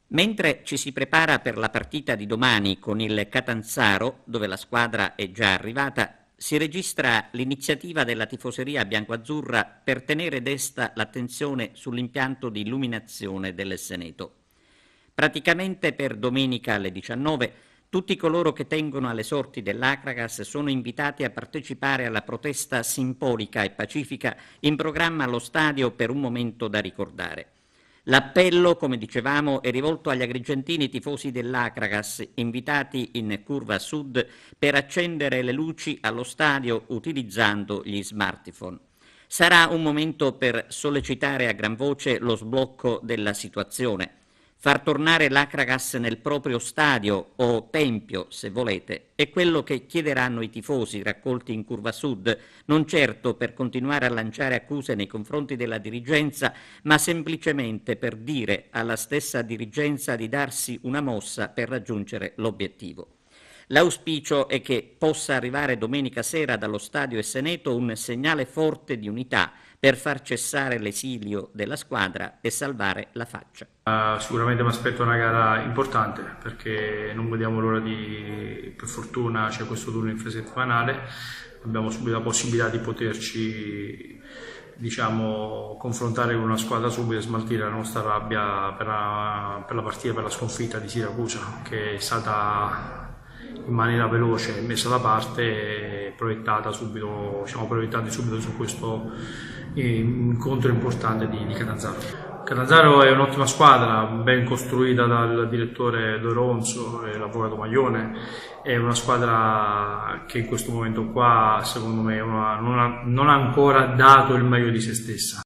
Mentre ci si prepara per la partita di domani con il Catanzaro, dove la squadra è già arrivata, si registra l'iniziativa della tifoseria biancoazzurra per tenere desta l'attenzione sull'impianto di illuminazione del Seneto. Praticamente per domenica alle 19 tutti coloro che tengono alle sorti dell'Acragas sono invitati a partecipare alla protesta simbolica e pacifica in programma allo stadio per un momento da ricordare. L'appello, come dicevamo, è rivolto agli agrigentini tifosi dell'Acragas, invitati in curva sud per accendere le luci allo stadio utilizzando gli smartphone. Sarà un momento per sollecitare a gran voce lo sblocco della situazione, far tornare l'Acragas nel proprio stadio o tempio, se volete, è quello che chiederanno i tifosi raccolti in curva sud, non certo per continuare a lanciare accuse nei confronti della dirigenza, ma semplicemente per dire alla stessa dirigenza di darsi una mossa per raggiungere l'obiettivo. L'auspicio è che possa arrivare domenica sera dallo stadio Seneto un segnale forte di unità per far cessare l'esilio della squadra e salvare la faccia. Sicuramente mi aspetto una gara importante perché non vediamo l'ora per fortuna c'è questo turno infrasettimanale, abbiamo subito la possibilità di poterci confrontare con una squadra subito e smaltire la nostra rabbia per la partita, per la sconfitta di Siracusa, che è stata in maniera veloce messa da parte e siamo proiettati subito su questo incontro importante di Catanzaro. Catanzaro è un'ottima squadra, ben costruita dal direttore Doronzo e l'avvocato Maglione, è una squadra che in questo momento qua secondo me non ha ancora dato il meglio di se stessa,